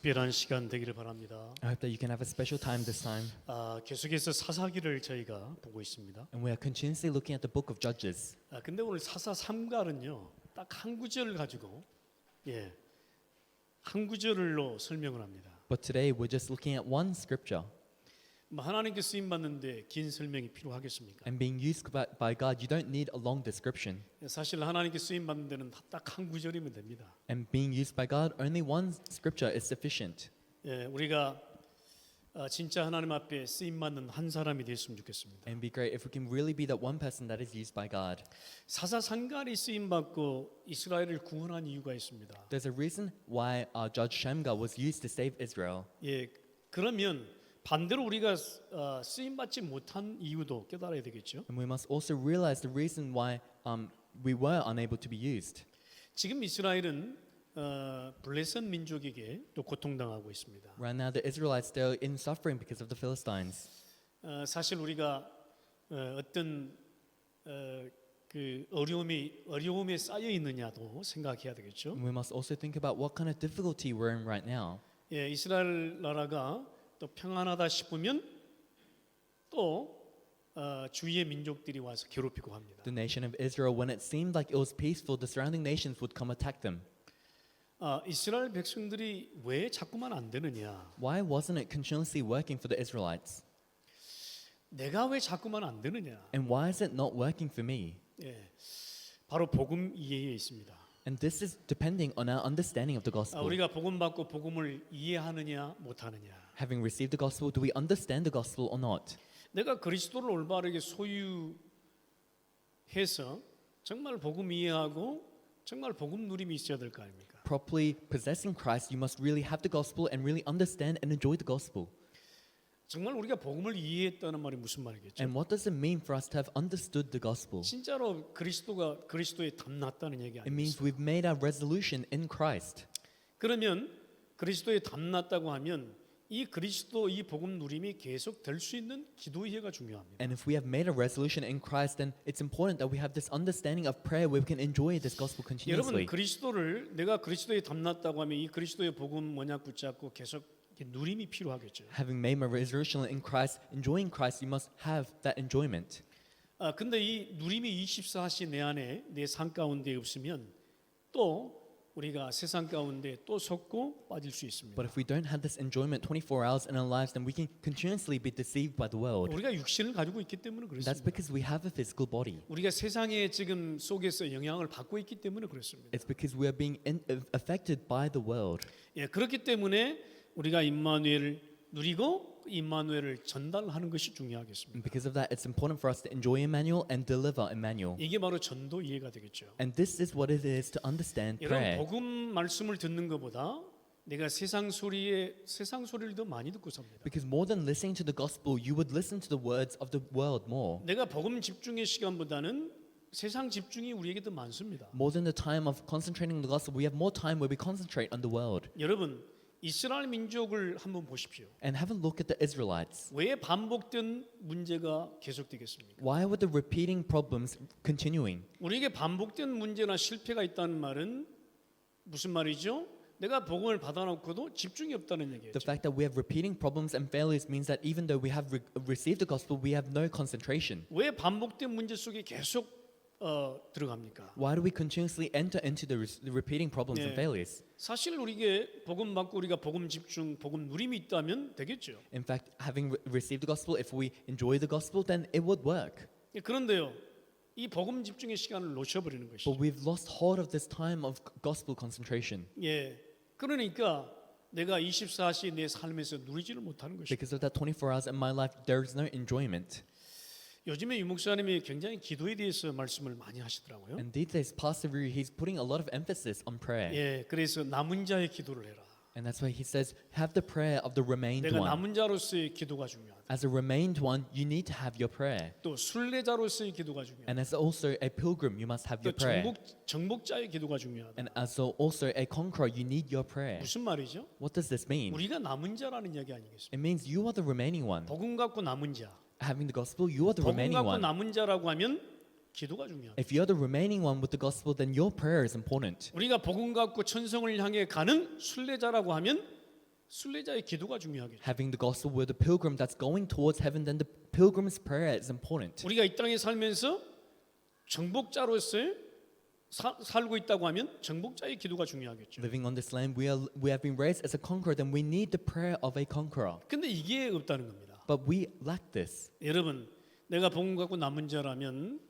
특별한 시간 되기를 바랍니다. I hope that you can have a special time this time. 계속해서 사사기를 저희가 보고 있습니다. And we are continuously looking at the book of Judges. 근데 오늘 사사 3갈은요, 딱 한 구절을 가지고 한 구절로 설명을 합니다. But today we're just looking at one scripture. 하나님께 쓰임 받는데 긴 설명이 필요하겠습니까? And being used by God, you don't need a long description. 사실 하나님께 쓰임 받는 데는 딱 한 구절이면 됩니다. And being used by God, only one scripture is sufficient. 우리가 진짜 하나님 앞에 쓰임 받는 한 사람이 됐으면 좋겠습니다. And be great if we can really be that one person that is used by God. 사사 산갈이 쓰임 받고 이스라엘을 구원한 이유가 있습니다. There's a reason why our judge Shamgar was used to save Israel. 그러면 반대로 우리가 쓰임 받지 못한 이유도 깨달아야 되겠죠. And we must also realize the reason why we were unable to be used. 지금 이스라엘은 블레셋 민족에게 또 고통당하고 있습니다. Right now, the Israelites, they're in suffering because of the Philistines. 사실 우리가 어떤 그 어려움에 쌓여 있느냐도 생각해야 되겠죠. And we must also think about what kind of difficulty we're in right now. 이스라엘 나라가 또 평안하다 싶으면 또 주위의 민족들이 와서 괴롭히고 합니다. The nation of Israel, when it seemed like it was peaceful, the surrounding nations would come attack them. 이스라엘 백성들이 왜 자꾸만 안 되느냐? Why wasn't it continuously working for the Israelites? 내가 왜 자꾸만 안 되느냐? And why is it not working for me? 바로 복음 이해에 있습니다. And this is depending on our understanding of the gospel. 우리가 복음 받고 복음을 이해하느냐 못하느냐. Having received the gospel, do we understand the gospel or not? 내가 그리스도를 올바르게 소유해서 정말 복음 이해하고 정말 복음 누림이 있어야 될 거 아닙니까? Properly possessing Christ, you must really have the gospel and really understand and enjoy the gospel. 정말 우리가 복음을 이해했다는 말이 무슨 말이겠죠? And what does it mean for us to have understood the gospel? 진짜로 그리스도에 담났다는 얘기 It means 아니겠어요? we've made our resolution in Christ. 그러면 그리스도에 담났다고 하면 이 그리스도 이 복음 누림이 계속 될 수 있는 기도 이해가 중요합니다. And if we have made a resolution in Christ, then it's important that we have this understanding of prayer where we can enjoy this gospel 여러분 continuously. 그리스도를 내가 그리스도에 담났다고 하면 이 그리스도의 복음 언약 붙잡고 계속 누림이 필요하겠죠. Having made my resolution in Christ, enjoying Christ, you must have that enjoyment. 근데 이 누림이 24시 내 안에 내 삶 가운데 없으면 또 우리가 세상 가운데 또 속고 빠질 수 있습니다. But if we don't have this enjoyment 24 hours in our lives, then we can continuously be deceived by the world. 우리가 육신을 가지고 있기 때문에 That's 그렇습니다. because we have a physical body. 우리가 세상에 지금 속에서 영향을 받고 있기 때문에 그렇습니다. It's because we are being affected by the world. 그렇기 때문에 우리가 임마누엘을 누리고 임마누엘을 전달하는 것이 중요하겠습니다. And because of that, it's important for us to enjoy Emmanuel and deliver Emmanuel. 이게 바로 전도 이해가 되겠죠. And this is what it is to understand 여러분 prayer. 복음 말씀을 듣는 것보다 내가 세상 소리를 더 많이 듣고 삽니다. Because more than listening to the gospel, you would listen to the words of the world more. 내가 복음 집중의 시간보다는 세상 집중이 우리에게 더 많습니다. More than the time of concentrating on the gospel, we have more time where we concentrate on the world. 여러분 이스라엘 민족을 한번 보십시오. And have a look at the Israelites. 왜 반복된 문제가 계속되겠습니까? Why were the repeating problems continuing? 우리에게 반복된 문제나 실패가 있다는 말은 무슨 말이죠? 내가 복음을 받아놓고도 집중이 없다는 The 얘기예요. fact that we have repeating problems and failures means that even though we have received the gospel, we have no concentration. 왜 반복된 문제 속에 계속 들어갑니까? Why do we continuously enter into the repeating problems and 네. failures? 사실 우리에게 복음 받고 우리가 복음 집중, 복음 누림이 있다면 되겠죠. In fact, having received the gospel, if we enjoy the gospel, then it would work. 그런데요, 이 복음 집중의 시간을 놓쳐버리는 것이죠. But we've lost hold of this time of gospel concentration. 그러니까 내가 24시 내 삶에서 누리지를 못하는 것이죠. Because of that 24 hours in my life, there is no enjoyment. 요즘에 유 목사님이 굉장히 기도에 대해서 말씀을 많이 하시더라고요. And these days, Pastor Ryu, he's putting a lot of emphasis on prayer. 그래서 남은 자의 기도를 해라. And that's why he says, have the prayer of the remained 내가 one. 남은 자로서의 기도가 중요하다. As a remained one, you need to have your prayer. 또 순례자로서의 기도가 중요하다. And as also a pilgrim, you must have 또 your prayer. 정복자의 기도가 중요하다. And as also a conqueror, you need your prayer. 무슨 말이죠? What does this mean? 우리가 남은 자라는 이야기 아니겠습니까? It means you are the remaining one. 복음 갖고 남은 자. Having the gospel, you are the 복음 remaining 갖고 one. 남은 자라고 하면 기도가 중요하다. If you're the remaining one with the gospel, then your prayer is important. 우리가 복음 갖고 천성을 향해 가는 순례자라고 하면 순례자의 기도가 중요하겠죠. Having the gospel with the pilgrim that's going towards heaven, then the pilgrim's prayer is important. 우리가 이 땅에 살면서 정복자로서 살고 있다고 하면 정복자의 기도가 중요하겠죠. Living on this land, we have been raised as a conqueror, then we need the prayer of a conqueror. 근데 이게 없다는 겁니다. But we lack this. 여러분, 내가 복음 갖고 남은 자라면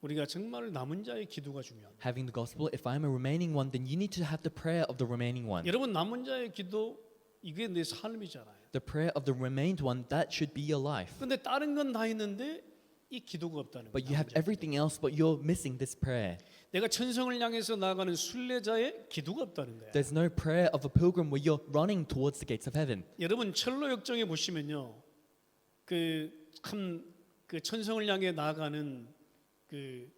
우리가 정말 남은 자의 기도가 중요합니다. Having the gospel, if I'm a remaining one, then you need to have the prayer of the remaining one. 여러분, 남은 자의 기도 이게 내 삶이잖아요. The prayer of the remained one, that should be your life. 근데 다른 건 다 있는데 이 기도가 없다는 But 거예요. you have everything else, but you're missing this prayer. 내가 천성을 향해서 나아가는 순례자의 기도가 없다는 거예요. There's no prayer of a pilgrim where you're running towards the gates of heaven. 여러분 철로 역정에 보시면요, 그 천성을 향해 나아가는 그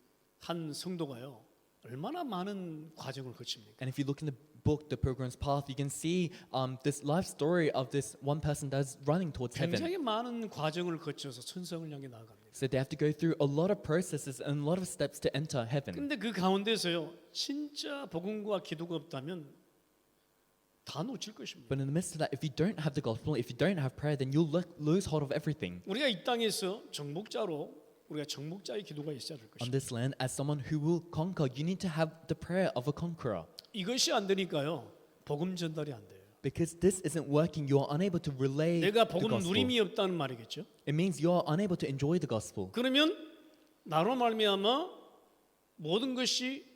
한 성도가요, 얼마나 많은 과정을 거칩니까? And if you look in the book, The Pilgrim's Path, you can see this life story of this one person that's running towards heaven. 굉장히 많은 과정을 거쳐서 천성을 향해 나아갑니다. So they have to go through a lot of processes and a lot of steps to enter heaven. 근데 그 가운데서요, 진짜 복음과 기도가 없다면 다 놓칠 것입니다. But in the midst of that, if you don't have the gospel, if you don't have prayer, then you'll lose hold of everything. 우리가 이 땅에서 정복자로 우리가 정복자의 기도가 있어야 될 On 것입니다. this land, as someone who will conquer, you need to have the prayer of a conqueror. 이것이 안 되니까요, 복음 전달이 안 돼요. Because this isn't working, you are unable to relay 내가 the 복음 gospel. 누림이 없다는 말이겠죠. It means you are unable to enjoy the gospel. 그러면 나로 말미암아 모든 것이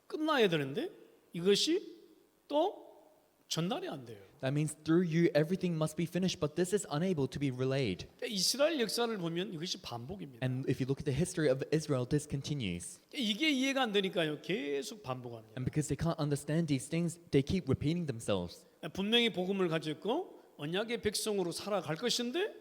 끝나야 되는데 이것이 또 전달이 안 돼요. That means through you, everything must be finished, but this is unable to be relayed. 이스라엘 역사를 보면 이것이 반복입니다. And if you look at the history of Israel, this continues. 이게 이해가 안 되니까요, 계속 반복합니다. And because they can't understand these things, they keep repeating themselves. 분명히 복음을 가졌고 언약의 백성으로 살아갈 것인데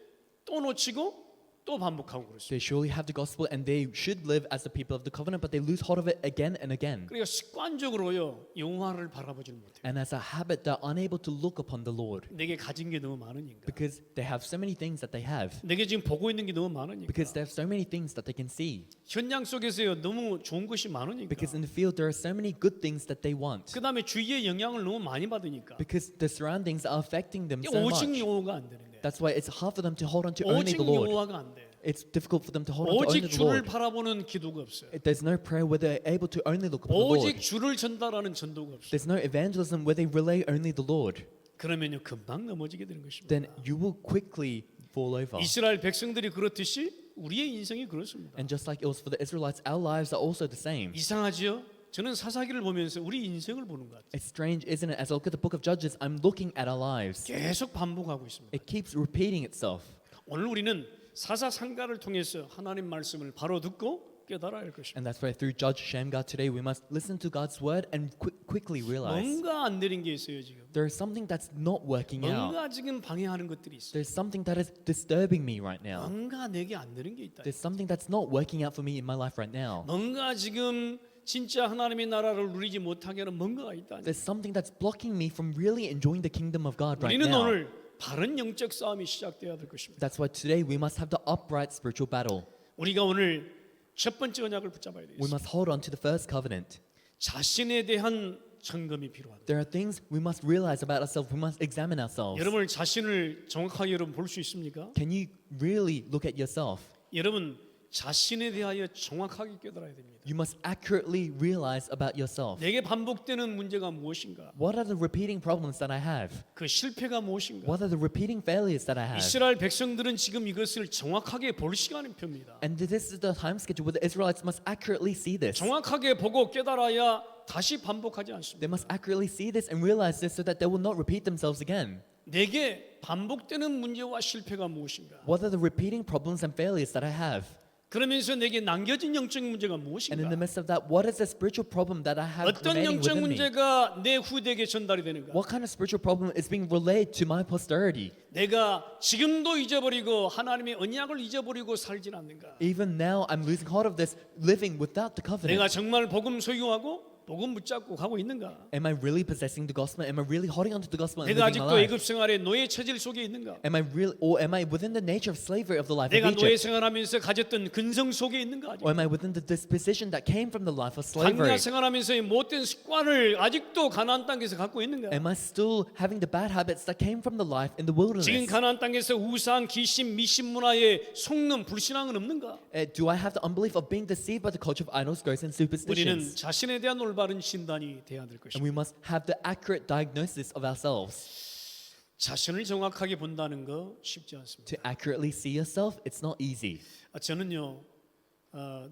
또 놓치고 또 반복하고 그렇습니다. They surely have the gospel and they should live as the people of the covenant, but they lose hold of it again and again. 그러니까 습관적으로요, 여호와를 바라보질 못해요. And as a habit, they're unable to look upon the Lord 내게 가진 게 너무 많으니까. because they have so many things that they have. 내게 지금 보고 있는 게 너무 많으니까. Because they have so many things that they can see. 현장 속에서요, 너무 좋은 것이 많으니까. Because in the field, there are so many good things that they want. 그 다음에 주위의 영향을 너무 많이 받으니까. Because the surroundings are affecting them so 오직 much. 여호와가 안 되는 거예요. That's why it's hard for them to hold on to only 오직 the Lord. 여호와가 안 돼. It's difficult for them to hold on to only 오직 the 주를 Lord. 바라보는 기도가 없어요. There's no prayer where they're able to only look upon the Lord. 오직 주를 전달하는 전도가 없어요. There's no evangelism where they relay only the Lord. 그러면요, 금방 넘어지게 되는 것입니다. Then you will quickly fall over. 이스라엘 백성들이 그렇듯이 우리의 인생이 그렇습니다. And just like it was for the Israelites, our lives are also the same. 이상하지요? 저는 사사기를 보면서 우리 인생을 보는 것 같아요. It's strange, isn't it? As I look at the book of Judges, I'm looking at our lives. 계속 반복하고 있습니다. It keeps repeating itself. 오늘 우리는 사사상가를 통해서 하나님 말씀을 바로 듣고 깨달아야 할 것입니다. And that's why through Judge Shamgar today, we must listen to God's word and quickly realize 뭔가 안 되는 게 있어요 지금. there is something that's not working out. 뭔가 지금 방해하는 것들이 있어요. There's something that is disturbing me right now. 뭔가 내게 안 되는 게 있다. There's something that's not working out for me in my life right now. 뭔가 지금 진짜 하나님의 나라를 누리지 못하게 하는 뭔가가 있다. There's something that's blocking me from really enjoying the kingdom of God right 우리는 now. 오늘 바른 영적 싸움이 시작돼야 될 것입니다. That's why today we must have the upright spiritual battle. 우리가 오늘 첫 번째 언약을 붙잡아야 We 되겠습니다. must hold on to the first covenant. 자신에 대한 점검이 필요합니다. There are things we must realize about ourselves. We must examine ourselves. 여러분 자신을 정확하게 여러분 볼 수 있습니까? Can you really look at yourself? 여러분 자신에 대하여 정확하게 깨달아야 됩니다. You must accurately realize about yourself. 내게 반복되는 문제가 무엇인가? What are the repeating problems that I have? 그 실패가 무엇인가? What are the repeating failures that I have? 이스라엘 백성들은 지금 이것을 정확하게 볼 시간표입니다. And this is the time schedule where the Israelites must accurately see this. 정확하게 보고 깨달아야 다시 반복하지 They 않습니다. must accurately see this and realize this so that they will not repeat themselves again. 내게 반복되는 문제와 실패가 무엇인가? What are the repeating problems and failures that I have? 그러면서 내게 남겨진 영적 문제가 And in the 무엇인가? midst of that, what is the spiritual problem that I have 어떤 remaining 영적 within me? 문제가 내 후대에게 전달이 되는가? What kind of spiritual problem is being relayed to my posterity? 내가 지금도 잊어버리고 하나님의 언약을 잊어버리고 살진 않는가? Even now, I'm losing hold of this, living without the 내가 covenant. 정말 복음 소유하고 복음 붙잡고 가고 있는가? Am I really possessing the gospel? Am I really holding on to the gospel and 내가 living my 아직도 life? 애굽 생활의 노예 체질 속에 있는가? Am I real, or am I within the nature of slavery of the life of 내가 노예 Egypt? 생활하면서 가졌던 근성 속에 있는가? 아직? Or am I within the disposition that came from the life of 광야 slavery? 생활하면서의 못된 습관을 아직도 가나안 땅에서 갖고 있는가? Am I still having the bad habits that came from the life in the 지금 wilderness? 가나안 땅에서 우상, 귀신, 미신 문화에 속는 불신앙은 없는가? Do I have the unbelief of being deceived by the culture of idols, ghosts, and 우리는 superstitions? 자신에 대한 올바른 진단이 돼야 될 And 것입니다. we must have the accurate diagnosis of ourselves. 자신을 정확하게 본다는 거 쉽지 않습니다. To accurately see yourself, it's not easy. 저는요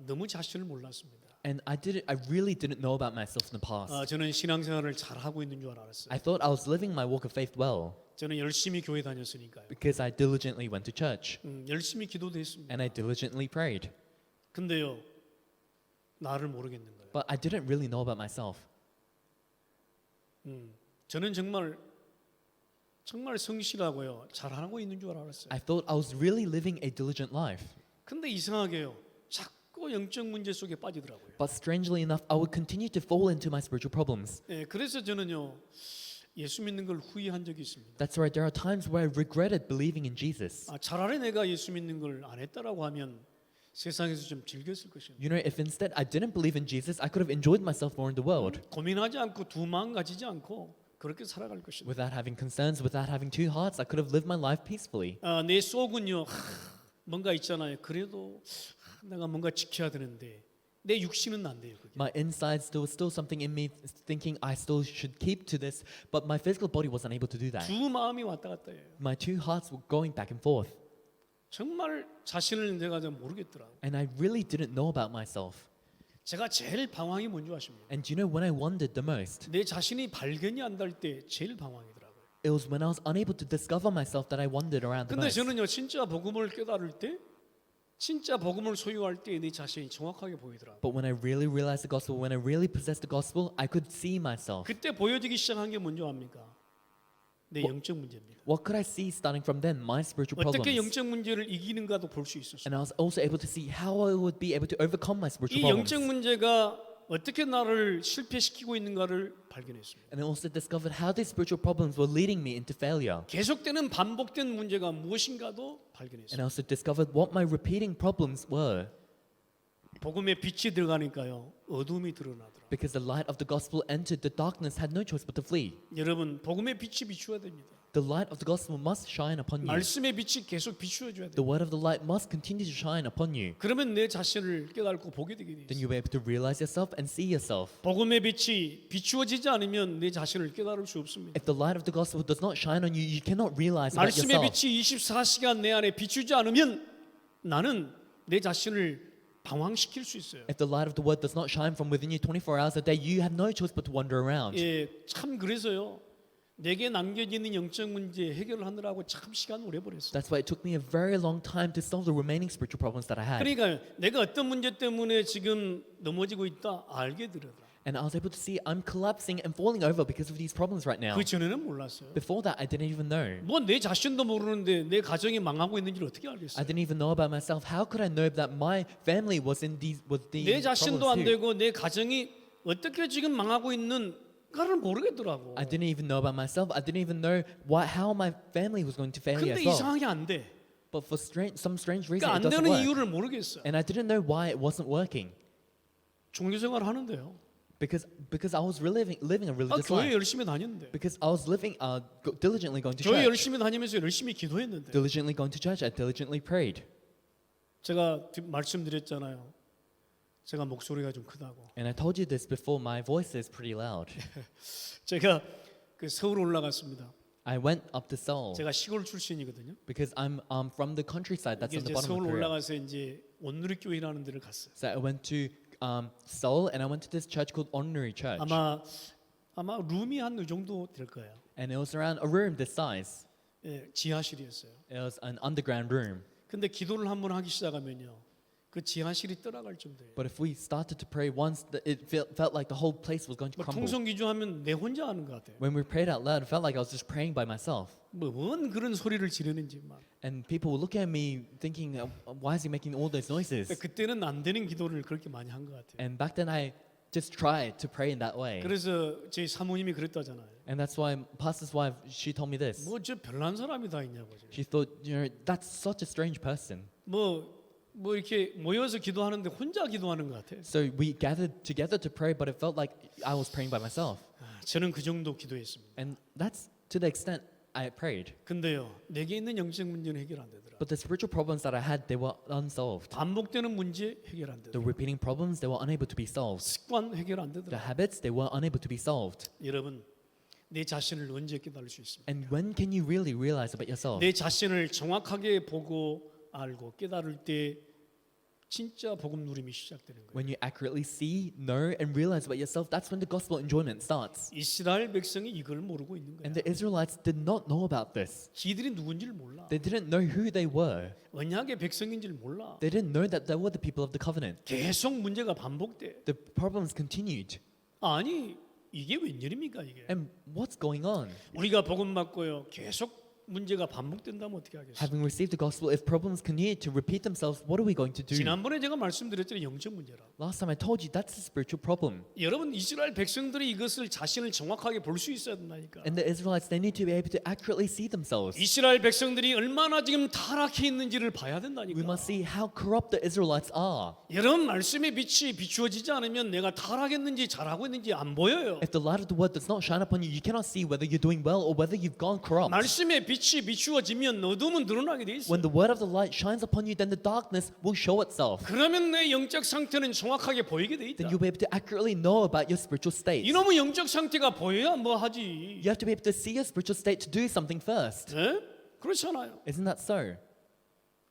너무 자신을 몰랐습니다. And I really didn't know about myself in the past. 저는 신앙생활을 잘 하고 있는 줄 알았어요. I thought I was living my walk of faith well 저는 열심히 교회 다녔으니까요. because I diligently went to church 열심히 기도도 했습니다. and I diligently prayed. 근데요 나를 모르겠는 거예요. But I didn't really know about myself. 저는 정말 성실하고요 잘하고 있는 줄 알았어요. I thought I was really living a diligent life. 근데 이상하게요 자꾸 영적 문제 속에 빠지더라고요. But strangely enough, I would continue to fall into my spiritual problems. 그래서 저는요 예수 믿는 걸 후회한 적이 있습니다. That's right, there are times where I regretted believing in Jesus. 차라리 내가 예수 믿는 걸 안 했다라고 하면 세상에서 좀 즐겼을 것입니다. You know, if instead I didn't believe in Jesus, I could have enjoyed myself more in the world 고민하지 않고 두 마음 가지지 않고 그렇게 살아갈 것입니다. without having concerns, without having two hearts. I could have lived my life peacefully. 내 속은요 뭔가 있잖아요. 그래도 내가 뭔가 지켜야 되는데 내 육신은 안 돼요. 그게. My insides, there was still something in me thinking I still should keep to this, but my physical body wasn't able to do that. 두 마음이 왔다 갔다 해요. My two hearts were going back and forth, 정말 자신을 내가 좀 모르겠더라고. and I really didn't know about myself. 제가 제일 방황이 뭔지 아십니까? And do you know when I wondered the most? 내 자신이 발견이 안 될 때 제일 방황이더라고요. It was when I was unable to discover myself that I wandered around the 근데 most. 저는요 진짜 복음을 깨달을 때 진짜 복음을 소유할 때 내 자신이 정확하게 보이더라고요. But when I really realized the gospel, when I really possessed the gospel, I could see myself. 그때 보여지기 시작한 게 뭔지 압니까? 내 영적 문제입니다. What could I see starting from then? My spiritual 어떻게 problems. 영적 문제를 이기는가도 볼 수 있었어요. And I was also able to see how I would be able to overcome my spiritual 이 영적 problems. 문제가 어떻게 나를 실패시키고 있는가를 발견했습니다. And I also discovered how these spiritual problems were leading me into failure. 계속되는 반복된 문제가 무엇인가도 And 발견했어요. I also discovered what my repeating problems were. 복음에 빛이 들어가니까요 어둠이 드러나더라고요. Because the light of the gospel entered, the darkness had no choice but to flee. 여러분 복음의 빛이 비추어야 됩니다. The light of the gospel must shine upon you. 말씀의 빛이 계속 비추어줘야 The 돼요. word of the light must continue to shine upon you. 그러면 내 자신을 깨닫고 보게 되게 돼요. Then you'll be able to realize yourself and see yourself. 복음의 빛이 비추어지지 않으면 내 자신을 깨달을 수 없습니다. If the light of the gospel does not shine on you, you cannot realize about 말씀의 yourself. 빛이 24시간 내 안에 비추지 않으면 나는 내 자신을 방황시킬 수 있어요. If the light of the word does not shine from within you 24 hours a day, you have no choice but to wander around. 참 그래서요. 내게 남겨지는 영적 문제 해결을 하느라고 참 시간 오래 버렸어요. That's why it took me a very long time to solve the remaining spiritual problems that I had. 그러니까 내가 어떤 문제 때문에 지금 넘어지고 있다 알게 되더라. And I was able to see I'm collapsing and falling over because of these problems right now. 그 전에는 몰랐어요. Before that, I didn't even know. 뭐 내 자신도 모르는데 내 가정이 망하고 있는지를 어떻게 I 알겠어요? didn't even know about myself. How could I know that my family was in these 내 자신도 안 problems too? 되고 내 가정이 어떻게 지금 망하고 있는가를 모르겠더라고. I didn't even know about myself. I didn't even know how my family was going to fail 근데 as well. 이상하게 안 돼. But for some strange reason, 그러니까 안 it doesn't 되는 work. 이유를 모르겠어. And I didn't know why it wasn't working. 종교생활 하는데요. Because I was living a religious 교회 life. 열심히 다녔는데. Because I was diligently going to 교회 church. 열심히 다니면서 열심히 기도했는데. Diligently going to church. I diligently prayed. 제가 말씀드렸잖아요. 제가 목소리가 좀 크다고. And I told you this before. My voice is pretty loud. 제가 그 서울 올라갔습니다. I went up to Seoul 제가 시골 출신이거든요. because I'm from the countryside. That's 이게 on 이제 the bottom 서울 of Korea. 올라가서 이제 온누리교회라는 데를 갔어요. So I went to Seoul and I went to this church called Honorary Church. 아마 룸이 한 이 정도 될 거예요. And it was around a room this size. 지하실이었어요. It was an underground room. 근데 기도를 한번 하기 시작하면요, 그 지하실이 떠나갈 정도예요. But if we started to pray once, it felt like the whole place was going to 뭐 crumble. 통성 기도하면 내 혼자 하는 것 같아요. When we prayed out loud, it felt like I was just praying by myself. 뭔 그런 소리를 지르는지 막. And people were looking at me thinking, why is he making all those noises? 그때는 안 되는 기도를 그렇게 많이 한 것 같아요. And back then I just try to pray in that way. 그래서 제 사모님이 그랬다잖아요. And that's why pastor's wife, she told me this. 뭐 저 별난 사람이 다 있냐고. She thought, that's such a strange person. 뭐 이렇게 모여서 기도하는데 혼자 기도하는 것 같아요. So we gathered together to pray, but it felt like I was praying by myself. 저는 그 정도 기도했습니다. And that's to the extent I prayed. 근데요, 내게 있는 영적 문제는 해결 안 되더라. But the spiritual problems that I had, they were unsolved. 반복되는 문제 해결 안 The 되더라. repeating problems, they were unable to be solved. 습관 해결 안 The 되더라. habits, they were unable to be solved. 여러분, 내 자신을 언제 깨달을 수 있습니까? And when can you really realize about yourself? 내 자신을 정확하게 보고 알고 깨달을 때 진짜 복음 누림이 시작되는 거예요. When you accurately see, know, and realize about yourself, that's when the gospel enjoyment starts. 이스라엘 백성이 이걸 모르고 있는 거야. And the Israelites did not know about this. 지들이 누군지를 몰라. They didn't know who they were. 언약의 백성인지를 몰라. They didn't know that they were the people of the covenant. 계속 문제가 반복돼. The problems continued. 아니 이게 웬일입니까 이게? And what's going on? 우리가 복음 받고요. 계속 문제가 반복된다면 어떻게 하겠어요? Having received the gospel, if problems continue to repeat themselves, what are we going to do? 지난번에 제가 말씀드렸잖아요. 영적 문제라. Last time I told you that's a spiritual problem. 여러분 이스라엘 백성들이 이것을 자신을 정확하게 볼 수 있어야 된다니까. And the Israelites, they need to be able to accurately see themselves. 이스라엘 백성들이 얼마나 지금 타락해 있는지를 봐야 We 된다니까. must see how corrupt the Israelites are. 여러분 말씀의 빛이 비추어지지 않으면 내가 타락했는지 잘하고 있는지 안 보여요. If the light of the word does not shine upon you, you cannot see whether you're doing well or whether you've gone corrupt. 말씀의 빛이 비추어지면 어둠은 드러나게 돼 있어. When the word of the light shines upon you, then the darkness will show itself. 그러면 내 영적 상태는 정확하게 보이게 돼 있다. Then you'll be able to accurately know about your spiritual state. 이놈의 영적 상태가 보여야 뭐 하지. You have to be able to see your spiritual state to do something first. 네? 그렇잖아요. Isn't that so?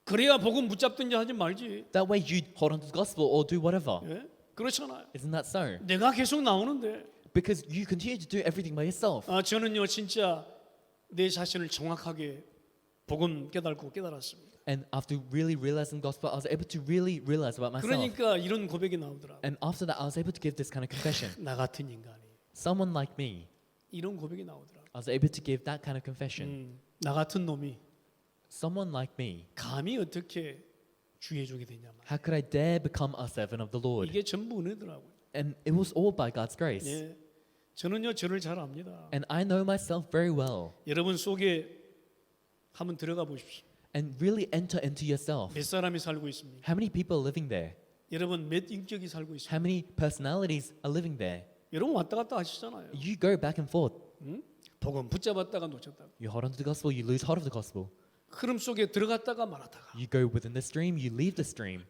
그래야 복음 붙잡든지 하지 말지. That way you hold on to the gospel or do whatever. 예? 그렇잖아요. Isn't that so? 내가 계속 나오는데 Because you continue to do everything by yourself. 저는요 진짜 내 자신을 정확하게 복음 깨닫고 깨달았습니다. And after really realizing the gospel, I was able to really realize about myself. 그러니까 이런 고백이 나오더라고. And after that, I was able to give this kind of confession. 나 같은 인간이 Someone like me, 이런 고백이 나오더라고. I was able to give that kind of confession. 나 같은 놈이 Someone like me, 감히 어떻게 주의 종이 되냐 말. how could I dare become a servant of the Lord? 이게 전부 은혜더라고요. And it was all by God's grace. 예. 저는요 저를 잘 압니다. And I know myself very well. 여러분 속에 한번 들어가 보십시오. And really enter into yourself. 몇 사람이 살고 있습니까? How many people are living there? 여러분 몇 인격이 살고 있습니까? How many personalities are living there? 여러분 왔다 갔다 하시잖아요. You go back and forth. 응? 복음 붙잡았다가 놓쳤다가 You hold on to the gospel, you lose hold of the gospel. 흐름 속에 들어갔다가 말았다가 You go within the stream, you leave the stream.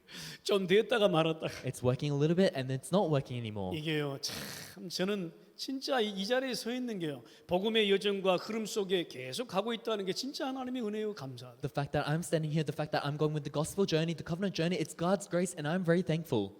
좀 됐다가 말았다가 It's working a little bit and it's not working anymore. 이게요 참 저는 진짜 이 자리에 서 있는 게요 복음의 여정과 흐름 속에 계속 가고 있다는 게 진짜 하나님의 은혜요 감사하다. The fact that I'm standing here, the fact that I'm going with the gospel journey, the covenant journey, it's God's grace and I'm very thankful.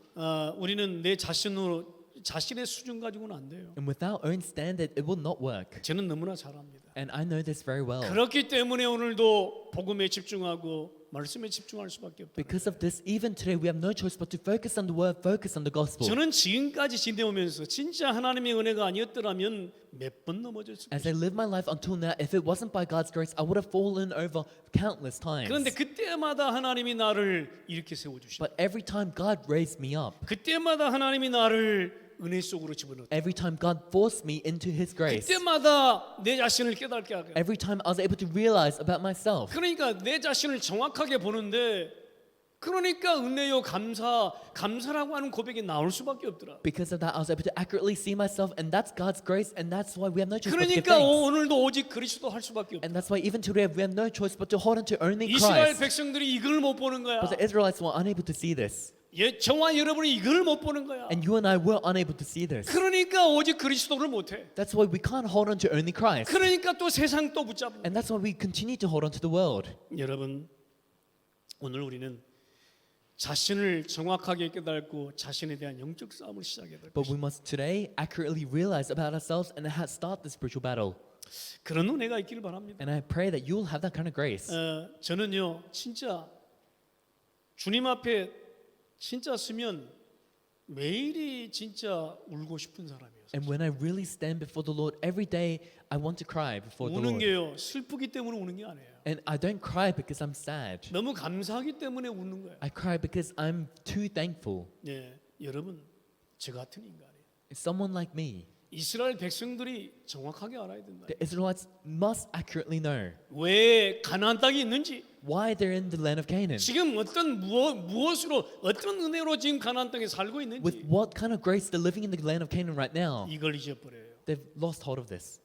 우리는 내 자신의 수준 가지고는 안 돼요. And with our own standard, it will not work. 저는 너무나 잘 압니다. And I know this very well. 그렇기 때문에 오늘도 복음에 집중하고 말씀에 집중할 수밖에 없다. Because of this, even today, we have no choice but to focus on the word, focus on the gospel. 저는 지금까지 지내오면서 진짜 하나님의 은혜가 아니었더라면 몇 번 넘어졌을 As 것입니다. I live my life until now, if it wasn't by God's grace, I would have fallen over countless times. 그런데 그때마다 하나님이 나를 이렇게 세워주시고 But every time God raised me up, 그때마다 하나님이 나를 은혜 속으로 집어넣었다. every time God forced me into His grace, 그때마다 내 자신을 깨닫게 하게. every time I was able to realize about myself. 그러니까 내 자신을 정확하게 보는데 그러니까 은혜요 감사라고 하는 고백이 나올 수밖에 없더라. Because of that, I was able to accurately see myself, and that's God's grace, and that's why we have no choice but to give 그러니까 thanks. 오늘도 오직 그리스도 할 수밖에 없다. And that's why even today we have no choice but to hold on to only 이스라엘 Christ. 백성들이 이걸 못 보는 거야. But the Israelites were unable to see this, 저와 여러분이 이걸 못 보는 거야. and you and I were unable to see this. 그러니까 오직 그리스도를 못해. That's why we can't hold on to only Christ, 그러니까 또 세상 또 붙잡는. and that's why we continue to hold on to the world. 여러분 오늘 우리는 자신을 정확하게 깨닫고 자신에 대한 영적 싸움을 시작해야 될 But 것이다. we must today accurately realize about ourselves and start the spiritual battle. 그런 은혜가 있기를 바랍니다. And I pray that you will have that kind of grace. 저는요 진짜 주님 앞에 진짜 서면 매일이 진짜 울고 싶은 사람이에요. And when I really stand before the Lord every day, I want to cry before the 우는 Lord. 게요 슬프기 때문에 우는 게 아니에요. And I don't cry because I'm sad. 너무 감사하기 때문에 우는 거예요. I cry because I'm too thankful. 네, 여러분 저 같은 인간이에요. Someone like me, 이스라엘 백성들이 정확하게 알아야 된다. the Israelites must accurately know 왜 가나안 땅이 있는지, why they're in the land of Canaan, 지금 어떤 무엇으로 어떤 은혜로 지금 가나안 땅에 살고 with 있는지 what kind of grace they're living in the land of Canaan right now. 이걸 잊어버려요. They've lost hold of this.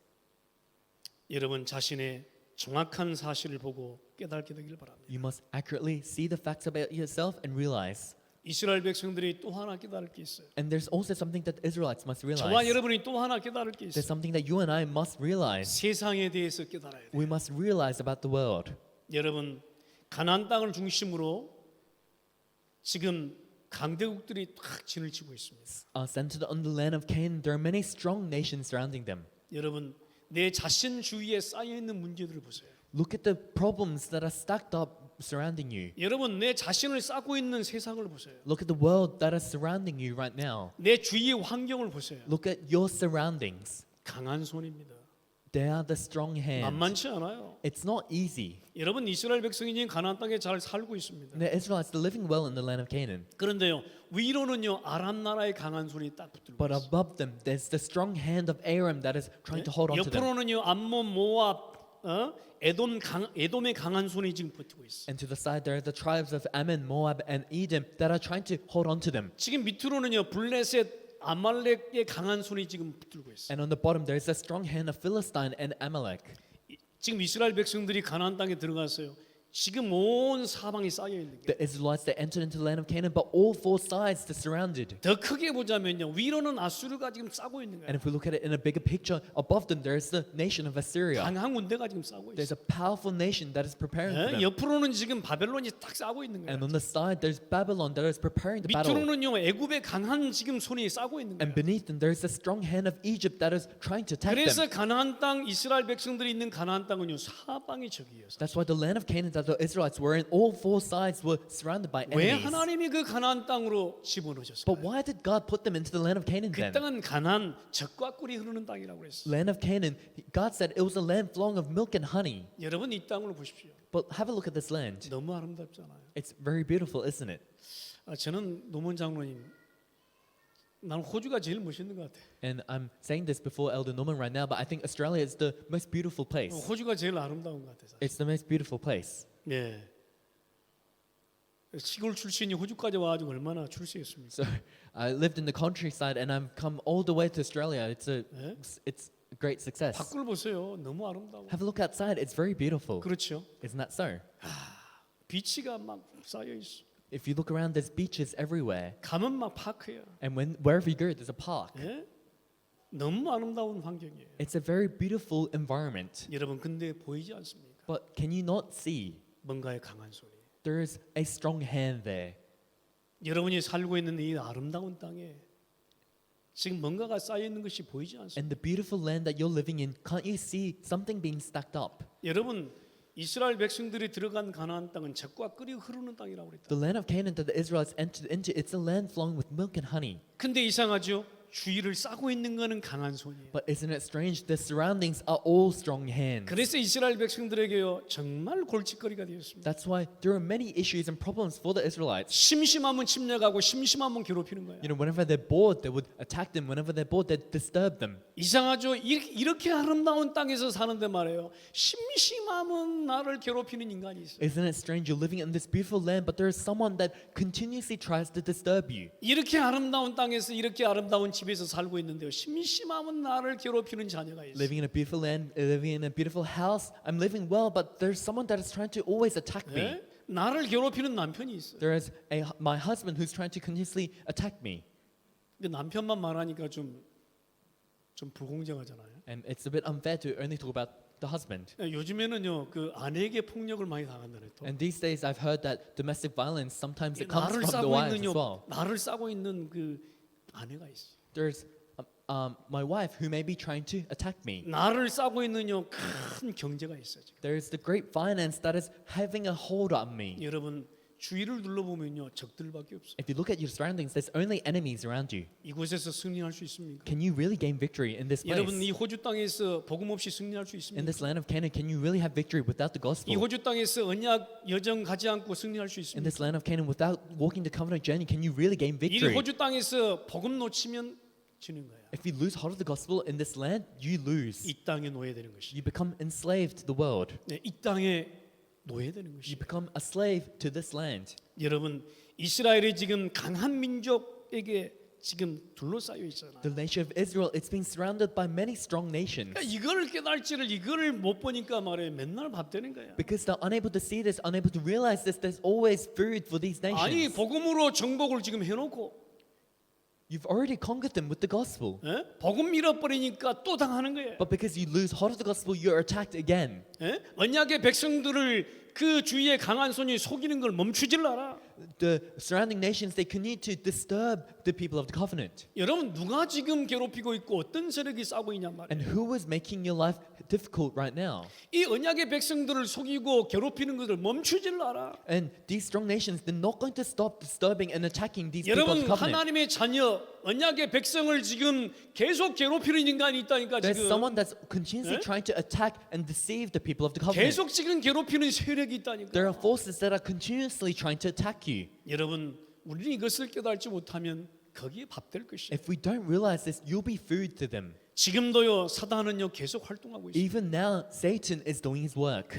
여러분 자신의 정확한 사실을 보고 깨닫게 되길 바랍니다. You must accurately see the facts about yourself and realize. 이스라엘 백성들이 또 하나 깨달을 게 있어요. And there's also something that Israelites must 저와 realize. 여러분이 또 하나 깨달을 게 There's 있어요. something that you and I must realize. 세상에 대해서 깨달아야 돼요. We must realize about the world. 여러분 가나안 땅을 중심으로 지금 강대국들이 탁 진을 치고 있습니다. Centered on the land of Canaan, there are many strong nations surrounding them. 여러분 내 자신 주위에 쌓여 있는 문제들을 보세요. Look at the problems that are stacked up surrounding you. 여러분 내 자신을 쌓고 있는 세상을 보세요. Look at the world that is surrounding you right now. 내 주위의 환경을 보세요. Look at your surroundings. 강한 손입니다. They are the strong hand. 만만치 않아요. It's not easy. 여러분 이스라엘 백성이 지금 가나안 땅에 잘 살고 있습니다. The Israelites are living well in the land of Canaan. 그런데요 위로는요 아람 나라의 강한 손이 딱 붙들고 But 있어요. above them, there's the strong hand of Aram that is trying to hold on to them. 옆으로는요 암몬, 모압, 에돔의 강한 손이 지금 버티고 있어. And to the side, there are the tribes of Ammon, Moab, and Edom that are trying to hold on to them. 지금 밑으로는요 블레셋, 아말렉의 강한 손이 지금 붙들고 있어. And on the bottom, there is a strong hand of Philistine and Amalek. 지금 이스라엘 백성들이 가나안 땅에 들어갔어요. 지금 온 사방이 쌓여 있는 게. The Israelites, they entered into the land of Canaan, but all four sides they're surrounded. 더 크게 보자면요 위로는 아수르가 지금 싸고 있는 거예요. And if we look at it in a bigger picture, above them there is the nation of Assyria. 강한 군대가 지금 싸고 There's 있어. a powerful nation that is preparing for them. 옆으로는 지금 바벨론이 딱 싸고 있는 And 거예요. on the side, there's Babylon that is preparing the battle. 밑으로는요 애굽의 강한 지금 손이 싸고 있는 거예요. And beneath them, there is a strong hand of Egypt that is trying to attack 그래서 them. 가나안 땅 이스라엘 백성들이 있는 가나안 땅은요 사방이 적이에요. That's why the land of Canaan that the Israelites were in, all four sides were surrounded by 왜 enemies. 하나님이 그 가나안 땅으로 집어넣으셨어요? But why did God put them into the land of Canaan 그 then? 땅은 가나안 젖과 꿀이 흐르는 땅이라고 그랬어요. Land of Canaan, God said it was a land flowing of milk and honey. 여러분 이 땅을 보십시오. But have a look at this land. 너무 아름답잖아요. It's very beautiful, isn't it? 저는 노문 장로님, 나는 호주가 제일 멋있는 것 같아. And I'm saying this before Elder Norman right now, but I think Australia is the most beautiful place. 호주가 제일 아름다운 것 같아서. It's the most beautiful place. 네. 시골 출신이 호주까지 와가지고 얼마나 출세했습니까? So I lived in the countryside and I've come all the way to Australia. It's a great success. 밖을 보세요. 너무 아름다워. Have a look outside. It's very beautiful. 그렇죠. Isn't that so? 비치가 막 쌓여 있어. If you look around, there's beaches everywhere. 가면 막 파크야. And wherever you go, there's a park. 예? 너무 아름다운 환경이에요. It's a very beautiful environment. 여러분 근데 보이지 않습니까? But can you not see 뭔가의 강한 소리. there is a strong hand there? 여러분이 살고 있는 이 아름다운 땅에 지금 뭔가가 쌓여 있는 것이 보이지 않습니까? And the beautiful land that you're living in, can't you see something being stacked up? 여러분 이스라엘 백성들이 들어간 가나안 땅은 젖과 꿀이 흐르는 땅이라고 그랬다. The land of Canaan that the Israelites entered into, it's a land flowing with milk and honey. 근데 이상하죠? 주위를 싸고 있는 거는 강한 손이에요. But isn't it strange? The surroundings are all strong hands. 그래서 이스라엘 백성들에게요 정말 골칫거리가 되었습니다. That's why there are many issues and problems for the Israelites. 심심하면 침략하고 심심하면 괴롭히는 거예요. You know, whenever they're bored, they would attack them. Whenever they're bored, they'd disturb them. 이상하죠? 이렇게 아름다운 땅에서 사는데 말이에요. 심심하면 나를 괴롭히는 인간이 있어요. Isn't it strange? You're living in this beautiful land, but there is someone that continuously tries to disturb you. 이렇게 아름다운 땅에서 이렇게 아름다운 집에서 살고 있는데요. 심심하면 나를 괴롭히는 자녀가 있어요. Living in a beautiful land, living in a beautiful house. I'm living well, but there's someone that is trying to always attack me. 예? 나를 괴롭히는 남편이 있어요. There is my husband who's trying to continuously attack me. 근데 남편만 말하니까 좀 불공정하잖아요. And it's a bit unfair to only talk about the husband. 요즘에는요 그 아내에게 폭력을 많이 당한다네 또. And these days I've heard that domestic violence sometimes it comes 나를 from the 싸고 wives 있는 as well. 나를 싸고 있는 그 아내가 있어. There's my wife who may be trying to attack me. 나를 싸고 있는요 큰 경제가 있어 지금. There is the great finance that is having a hold on me. 여러분 주위를 둘러보면요 적들밖에 없어. If you look at your surroundings, there's only enemies around you. 이곳에서 승리할 수 있습니까? Can you really gain victory in this 여러분 이 place? 호주 땅에서 복음 없이 승리할 수 In 있습니까? this land of Canaan, can you really have victory without the 이 gospel? 호주 땅에서 언약 여정 가지 않고 승리할 수 In 있습니까? this land of Canaan, without walking the covenant journey, can you really gain 이 victory? 호주 땅에서 복음 놓치면 지는 거야. If you lose hold of the gospel in this land, you lose. 이 땅에 노예되는 것이. You become enslaved to the world. 네, 이 땅에 노예되는 것이. You become a slave to this land. 여러분, 이스라엘이 지금 강한 민족에게 지금 둘러싸여 있잖아요. The nation of Israel, it's been surrounded by many strong nations. 그러니까 이걸 깨달지를 이거를 못 보니까 말해 맨날 밥 되는 거야. Because they're unable to see this, unable to realize this, there's always food for these 아니 nations. 복음으로 정복을 지금 해놓고 You've already conquered them with the gospel. 예? 복음 잃어버리니까 또 당하는 거예요. But because you lose hold of the gospel, you're attacked again. 예? 언약의 백성들을 그 주위의 강한 손이 속이는 걸 멈추질 않아. The surrounding nations, they continue to disturb the people of the covenant. 여러분 누가 지금 괴롭히고 있고 어떤 세력이 싸고 있냔 말이에요. And who is making your life difficult right now? 이 언약의 백성들을 속이고 괴롭히는 것을 멈추질 않아. And these strong nations, they're not going to stop disturbing and attacking these people of 여러분 the covenant. 하나님의 자녀 언약의 백성을 지금 계속 괴롭히는 인간이 있다니까 There's 지금. someone that's continuously 예? trying to attack and deceive the people of the covenant. 계속 지금 괴롭히는 세력이 있다니까. There are forces that are continuously trying to attack you. 여러분 우리는 이것을 깨달지 못하면 거기에 밥 될 것이에요. If we don't realize this, you'll be food to them. 지금도요 사단은요 계속 활동하고 있어요. Even now, Satan is doing his work,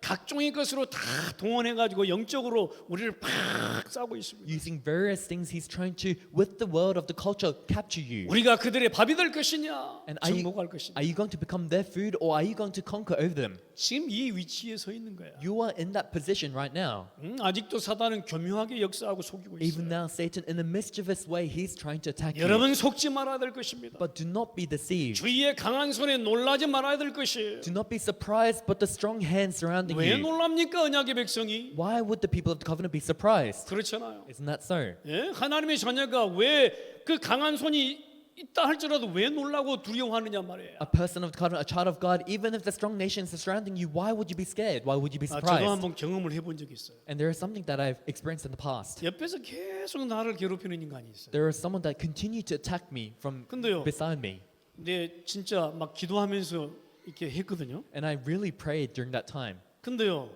각종의 것으로 다 동원해가지고 영적으로 우리를 팍 싸고 있습니다. using various things. He's trying to, with the world of the culture, capture you. 우리가 그들의 밥이 될 것이냐, And are you, 정복할 것이냐. are you going to become their food, or are you going to conquer over them? 지금 이 위치에 서 있는 거야. You are in that position right now. 아직도 사단은 교묘하게 역사하고 속이고 Even 있어요. now, Satan, in a mischievous way, he's trying to attack you. 여러분 속지 말아야 될 것입니다. But do not be deceived. 주위의 강한 손에 놀라지 말아야 될 것이에요. Do not be surprised, but the strong hand surrounding 왜 you. 놀랍니까 언약의 백성이? Why would the people of the covenant be surprised? 그렇잖아요. Isn't that so? 예? 하나님의 자녀가 왜 그 강한 손이 있다 할지라도 왜 놀라고 두려워하느냐 말이에요. A person of the covenant, a child of God, even if the strong nations are surrounding you, why would you be scared? Why would you be 저도 surprised? 한번 경험을 해본 적이 있어요. And there is something that I've experienced in the past. 옆에서 계속 나를 괴롭히는 인간이 있어요. There is someone that continued to attack me from 근데요. beside me. 근데 진짜 막 기도하면서 이렇게 했거든요. And I really prayed during that time. 근데요,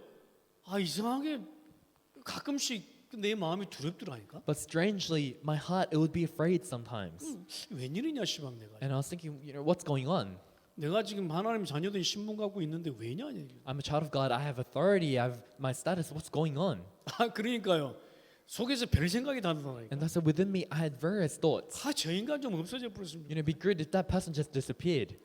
이상하게 가끔씩 내 마음이 두렵더라니까. But strangely, my heart, it would be afraid sometimes. 웬일이냐 시방 내가. And I was thinking, what's going on? 내가 지금 하나님 자녀된 신분 갖고 있는데 왜냐 이게. I'm a child of God. I have authority. I have my status. What's going on? 그러니까요. 속에서 별 생각이 다 들어나니까. And that's why within me, I had various thoughts. 저 인간 좀 없어져 버렸습니다. It'd be good if that person just disappeared.